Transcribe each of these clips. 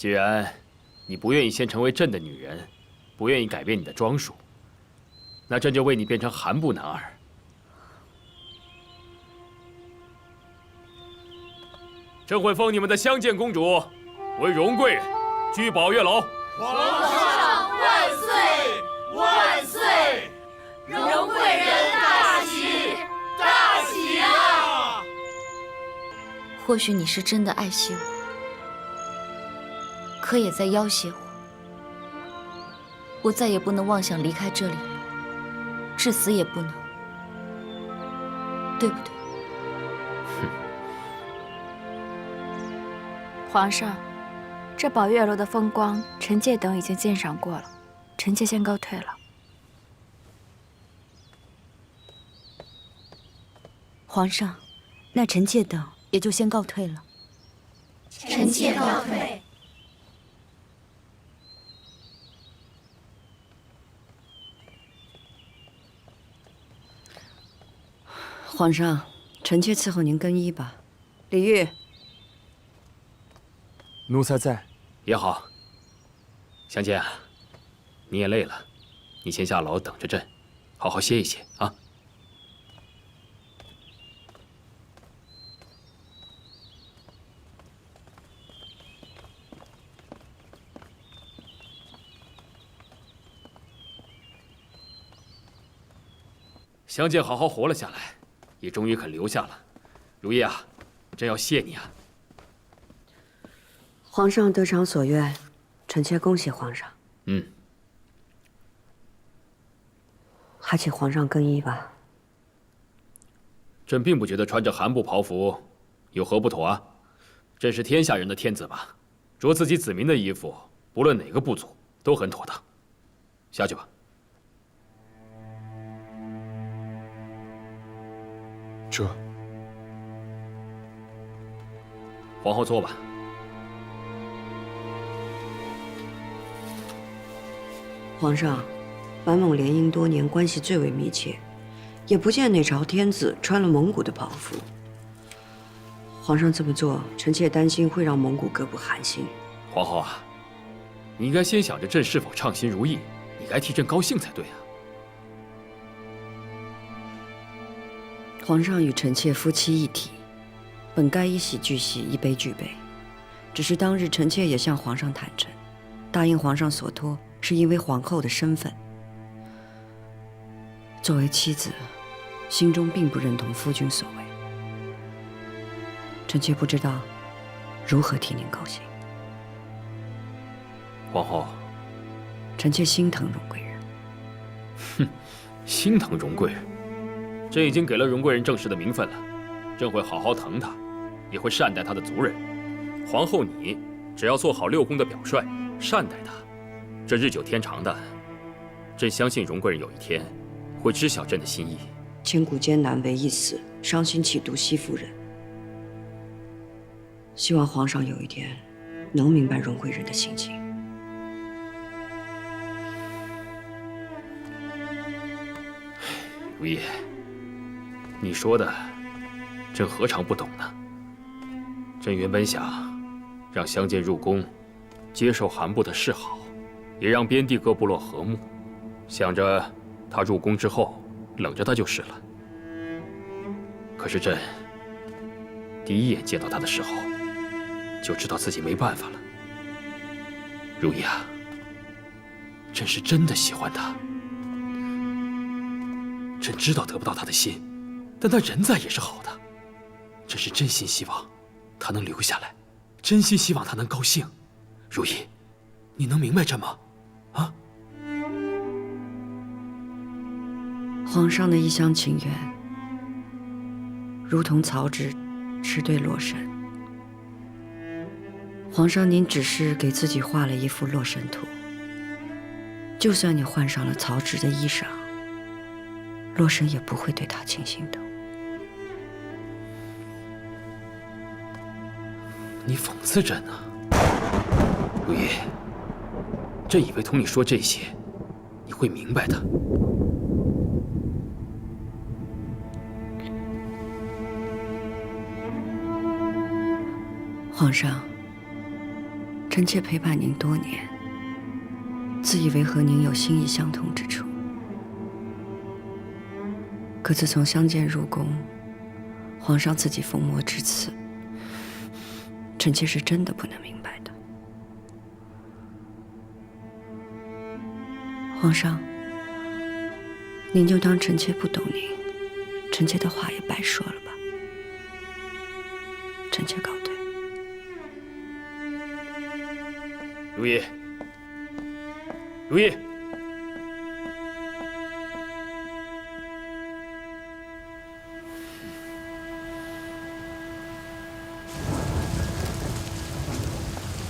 既然你不愿意先成为朕的女人，不愿意改变你的装束，那朕就为你变成寒部男儿。朕会封你们的香见公主为荣贵人，居宝月楼。皇上万岁万岁！荣贵人大喜大喜啊！或许你是真的爱惜我，可也在要挟我。我再也不能妄想离开这里了，至死也不能，对不对？皇上，这宝月楼的风光，臣妾等已经鉴赏过了，臣妾先告退了。皇上，那臣妾等也就先告退了。臣妾告退。皇上，臣妾伺候您更衣吧。李煜，奴才在。也好。香见啊，你也累了，你先下楼等着朕，好好歇一歇啊。香见好好活了下来，也终于肯留下了。如意啊，朕要谢你啊。皇上得偿所愿，臣妾恭喜皇上。还请皇上更衣吧。朕并不觉得穿着寒部袍服有何不妥啊。朕是天下人的天子吧，着自己子民的衣服，不论哪个部族都很妥当。下去吧。这，皇后坐吧。皇上，满蒙联姻多年，关系最为密切，也不见哪朝天子穿了蒙古的袍服。皇上这么做，臣妾担心会让蒙古各部寒心。皇后啊，你应该先想着朕是否畅心如意，你该替朕高兴才对啊。皇上与臣妾夫妻一体，本该一喜俱喜，一悲俱悲。只是当日臣妾也向皇上坦诚，答应皇上所托，是因为皇后的身份。作为妻子，心中并不认同夫君所为。臣妾不知道如何替您高兴。皇后，臣妾心疼荣贵人。哼，心疼荣贵人。朕已经给了荣贵人正式的名分了，朕会好好疼她，也会善待她的族人。皇后你只要做好六宫的表率，善待她，这日久天长的，朕相信荣贵人有一天会知晓朕的心意。千古艰难为一死，伤心岂独惜妇人。希望皇上有一天能明白荣贵人的心情。如意，你说的，朕何尝不懂呢？朕原本想让香见入宫，接受韩部的示好，也让边地各部落和睦，想着他入宫之后冷着他就是了。可是朕第一眼见到他的时候，就知道自己没办法了。如意啊，朕是真的喜欢他。朕知道得不到他的心，但他人在也是好的。朕是真心希望他能留下来，真心希望他能高兴。如意，你能明白朕吗？啊！皇上的一厢情愿，如同曹植诗对洛神。皇上，您只是给自己画了一幅洛神图。就算你换上了曹植的衣裳，洛神也不会对他倾心的。你讽刺朕啊，如意。朕以为同你说这些，你会明白的。皇上，臣妾陪伴您多年，自以为和您有心意相通之处。可自从相见入宫，皇上自己封魔至此，臣妾是真的不能明白的。皇上，您就当臣妾不懂您，臣妾的话也白说了吧。臣妾告退。如意，如意，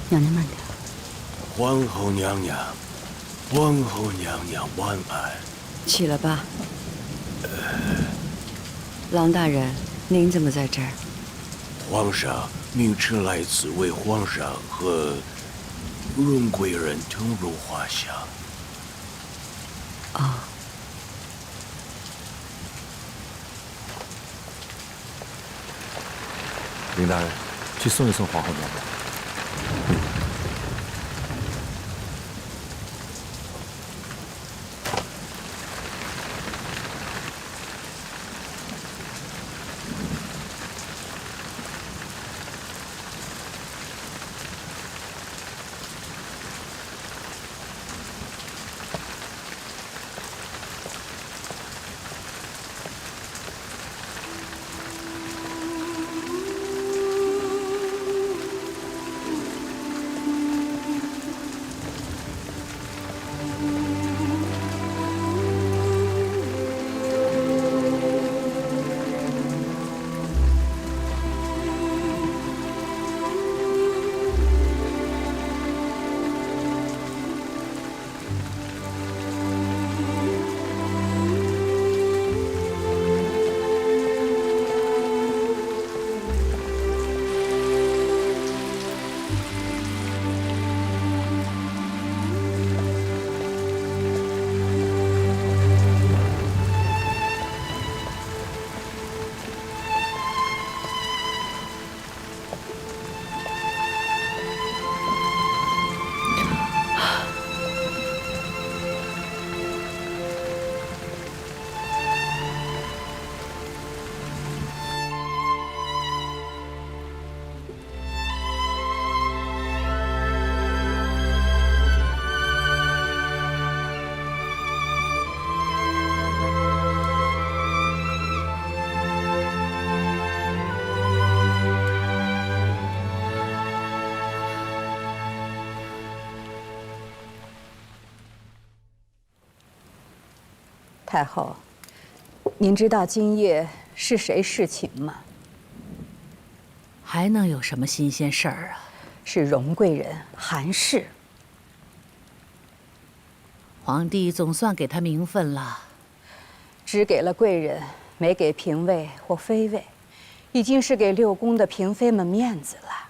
娘娘慢点。皇后娘娘，皇后娘娘晚安。起了吧。郎大人，您怎么在这儿？皇上命臣来此为皇上和荣贵人腾入画像。哦，林大人，去送一送皇后娘娘。太后，您知道今夜是谁侍寝吗？还能有什么新鲜事儿啊？是荣贵人韩氏。皇帝总算给他名分了，只给了贵人，没给嫔位或妃位，已经是给六宫的嫔妃们面子了。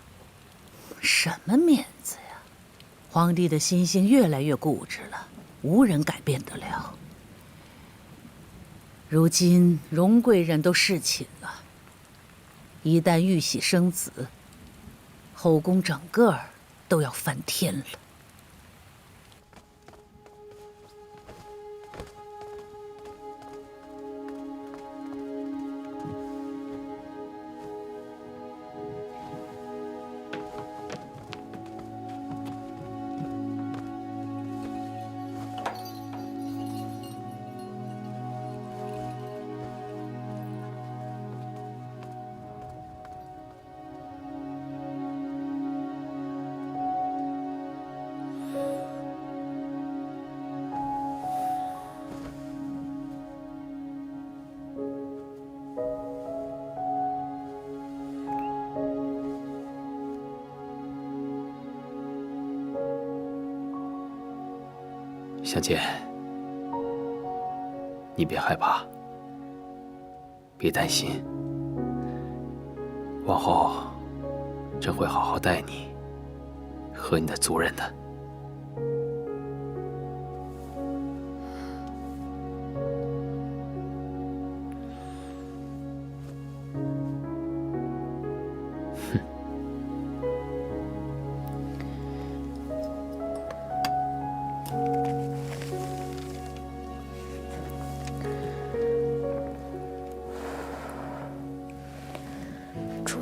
什么面子呀？皇帝的心性越来越固执了，无人改变得了。如今荣贵人都侍寝了，一旦玉玺生子，后宫整个都要翻天了。相见，你别害怕，别担心，往后朕会好好待你和你的族人的。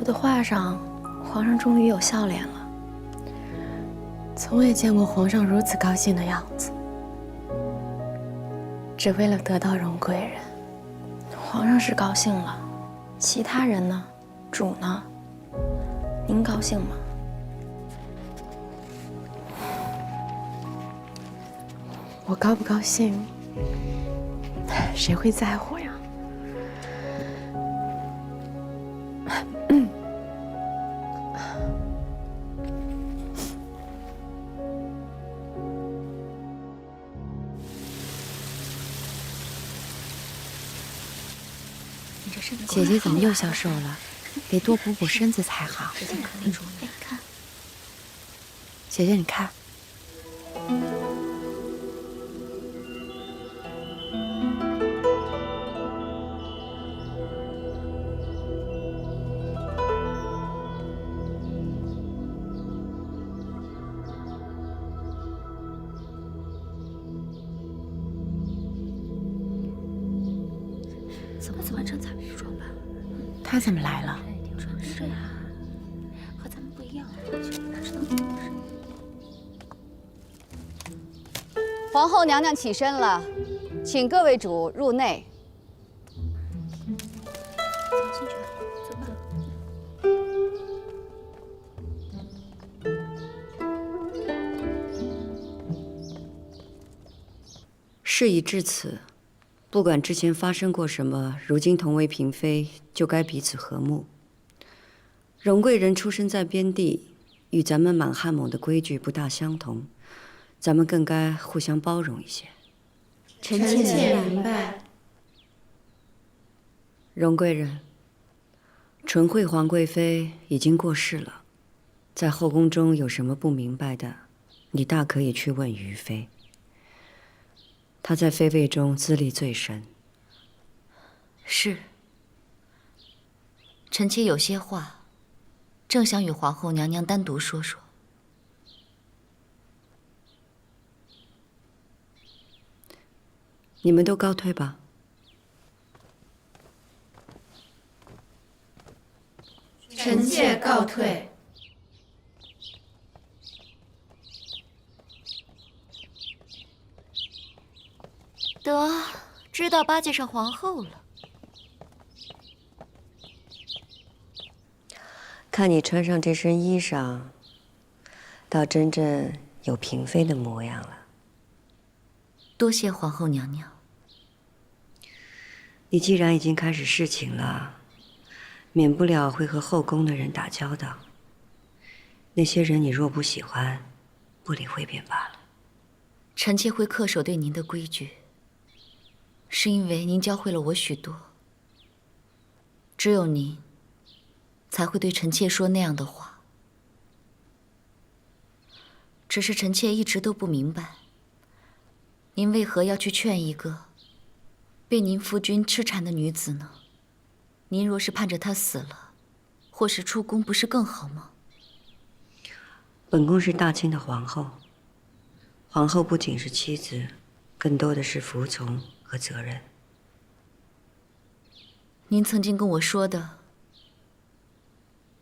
主的话上，皇上终于有笑脸了。从未见过皇上如此高兴的样子。只为了得到荣贵人，皇上是高兴了，其他人呢？主呢？您高兴吗？我高不高兴，谁会在乎呀？姐姐怎么又消瘦了？得多补补身子才好。姐姐，你看。怎么这才没装扮？他怎么来了？穿这样和咱们不一样，不知道。皇后娘娘起身了，请各位主入内。事已至此，不管之前发生过什么，如今同为嫔妃，就该彼此和睦。荣贵人出生在边地，与咱们满汉蒙的规矩不大相同，咱们更该互相包容一些。臣妾明白。荣贵人，纯惠皇贵妃已经过世了，在后宫中有什么不明白的，你大可以去问于妃。她在妃位中资历最深。是。臣妾有些话，正想与皇后娘娘单独说说。你们都告退吧。臣妾告退。得，知道巴结上皇后了。看你穿上这身衣裳，倒真正有嫔妃的模样了。多谢皇后娘娘。你既然已经开始侍寝了，免不了会和后宫的人打交道。那些人你若不喜欢，不理会便罢了。臣妾会恪守对您的规矩，是因为您教会了我许多。只有您才会对臣妾说那样的话。只是臣妾一直都不明白，您为何要去劝一个被您夫君痴缠的女子呢？您若是盼着她死了，或是出宫，不是更好吗？本宫是大清的皇后，皇后不仅是妻子，更多的是服从和责任。您曾经跟我说的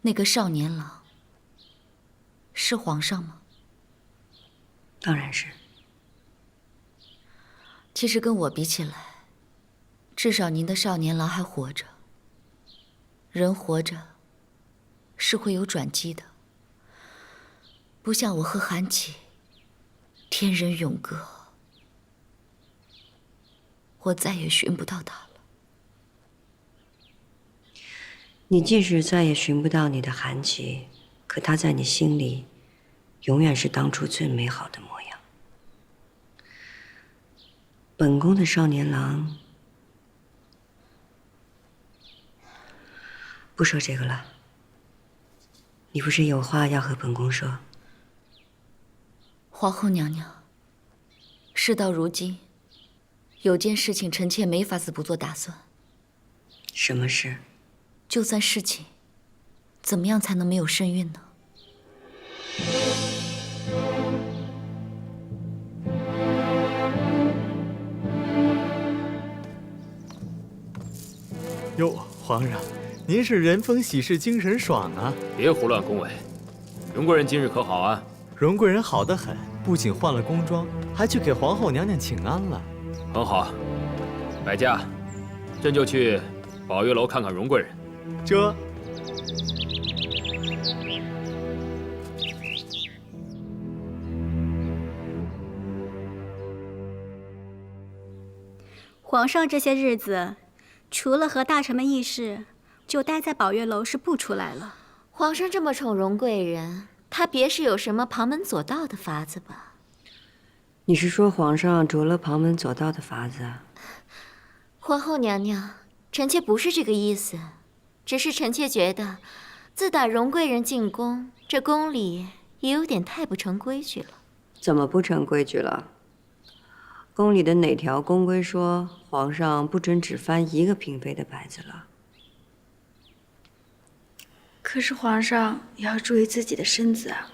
那个少年郎，是皇上吗？当然是。其实跟我比起来，至少您的少年郎还活着。人活着是会有转机的，不像我和韩琦，天人永隔，我再也寻不到他了。你即使再也寻不到你的韩琦，可他在你心里，永远是当初最美好的模样。本宫的少年郎，不说这个了。你不是有话要和本宫说？皇后娘娘，事到如今，有件事情臣妾没法子不做打算。什么事？就算侍寝，怎么样才能没有身孕呢？哟，皇上，您是人逢喜事精神爽啊！别胡乱恭维，荣贵人今日可好啊？荣贵人好得很，不仅换了宫装，还去给皇后娘娘请安了。很好，百家，朕就去宝月楼看看荣贵人。这。皇上这些日子，除了和大臣们议事，就待在宝月楼是不出来了。皇上这么宠荣贵人，他别是有什么旁门左道的法子吧？你是说皇上着了旁门左道的法子？皇后娘娘，臣妾不是这个意思，只是臣妾觉得，自打荣贵人进宫，这宫里也有点太不成规矩了。怎么不成规矩了？宫里的哪条宫规说皇上不准只翻一个嫔妃的牌子了？可是皇上也要注意自己的身子啊。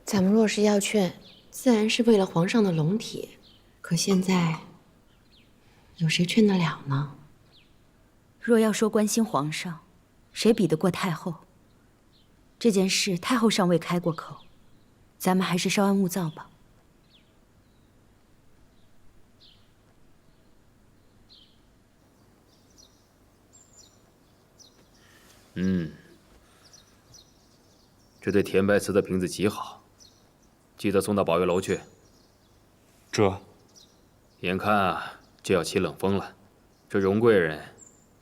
咱们若是要劝，自然是为了皇上的龙体。可现在，有谁劝得了呢？若要说关心皇上，谁比得过太后？这件事太后尚未开过口，咱们还是稍安勿躁吧。这对甜白瓷的瓶子极好，记得送到宝月楼去。这，眼看啊就要起冷风了，这荣贵人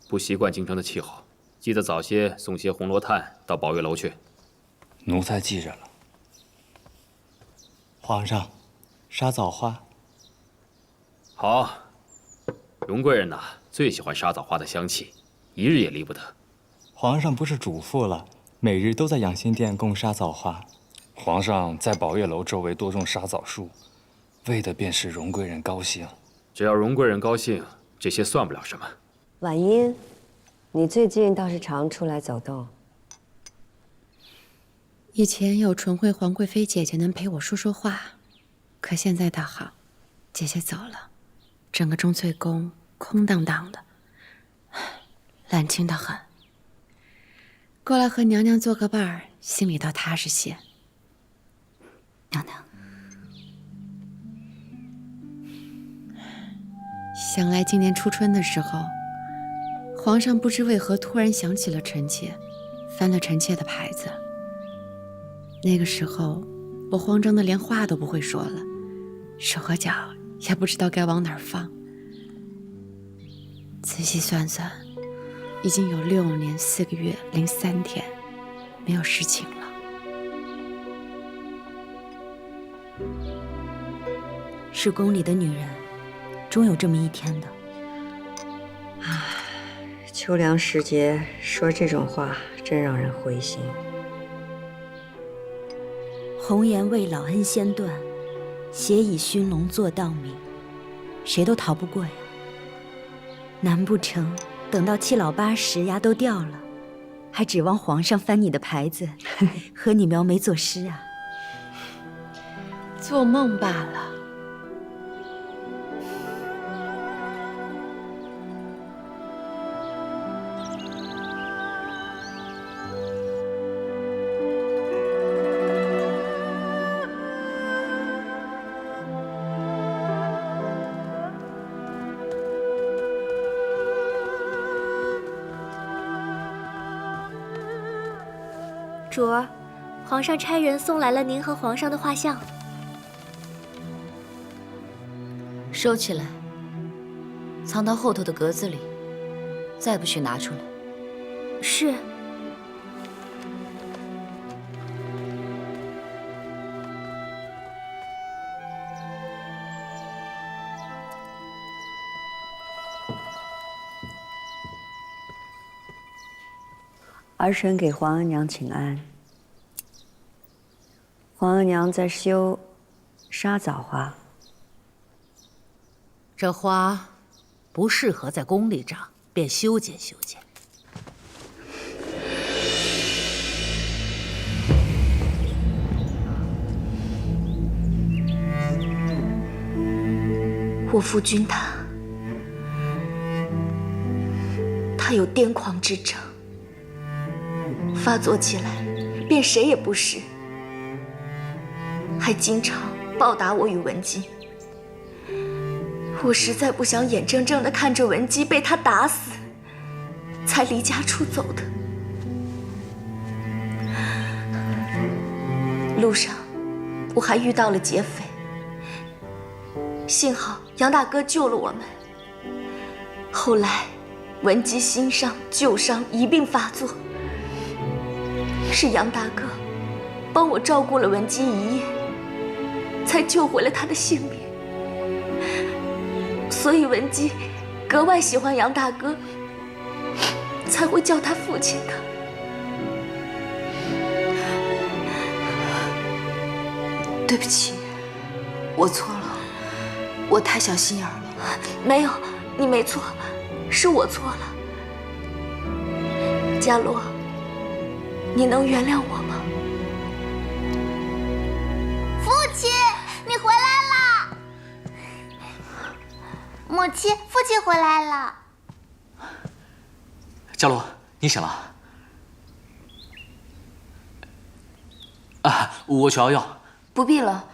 不习惯京城的气候，记得早些送些红罗炭到宝月楼去。奴才记着了。皇上，沙枣花。好，荣贵人呐最喜欢沙枣花的香气，一日也离不得。皇上不是嘱咐了，每日都在养心殿供沙枣花。皇上在宝月楼周围多种沙枣树，为的便是荣贵人高兴。只要荣贵人高兴，这些算不了什么。婉音，你最近倒是常出来走动。以前有纯惠皇贵妃姐姐能陪我说说话，可现在倒好，姐姐走了，整个钟粹宫空荡荡的，冷清得很。过来和娘娘做个伴儿，心里倒踏实些。娘娘，想来今年初春的时候，皇上不知为何突然想起了臣妾，翻了臣妾的牌子。那个时候，我慌张的连话都不会说了，手和脚也不知道该往哪儿放。仔细算算，已经有6年4个月零3天没有侍寝了。是宫里的女人，终有这么一天的。秋凉时节说这种话，真让人灰心。红颜未老恩先断，血以熏笼做道明，谁都逃不过呀。难不成等到7老8十牙都掉了，还指望皇上翻你的牌子，和你描眉作诗啊？做梦罢了。主儿，皇上差人送来了您和皇上的画像。收起来，藏到后头的格子里，再不许拿出来。是。儿臣给皇额娘请安。皇额娘在修沙枣花。这花不适合在宫里长，便修剪修剪。我夫君他他有癫狂之症，发作起来便谁也不是，还经常暴打我与文姬。我实在不想眼睁睁地看着文姬被他打死，才离家出走的。路上，我还遇到了劫匪，幸好杨大哥救了我们。后来，文姬新伤旧伤一并发作，是杨大哥帮我照顾了文姬一夜，才救回了她的性命。所以文姬格外喜欢杨大哥，才会叫他父亲的。对不起，我错了，我太小心眼了。没有，你没错，是我错了。伽罗，你能原谅我吗？父亲，你回来了！母亲，父亲回来了。伽罗，你醒了？啊，我去熬药。不必了，